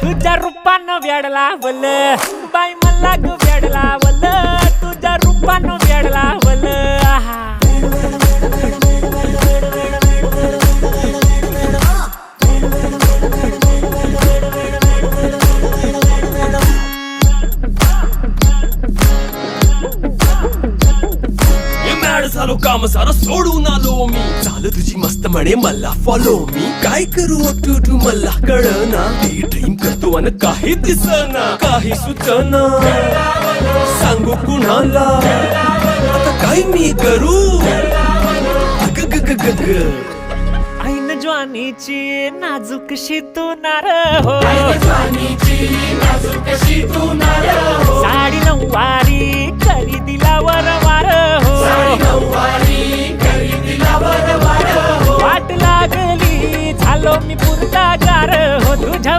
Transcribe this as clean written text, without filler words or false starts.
तुझ्या रूपानं वेड लावल बाई मला ग वेड लावल तुझ्या रूपानं वेड लावल आहा झालो काम सारा सोडून आलो मी झालं तुझी मस्त म्हणे मला फॉलो मी काय करू टू मला कळना ती ड्रीम करतो आणि काही दिसना काही सुचना सांगू कुणाला आता काय मी करू ऐन ज्वानीची नाजूकशी तू नार हो साडी नऊवारी करी दिला वरवार हो वाट लागली झालो मी पुरता गार हो तुझ्या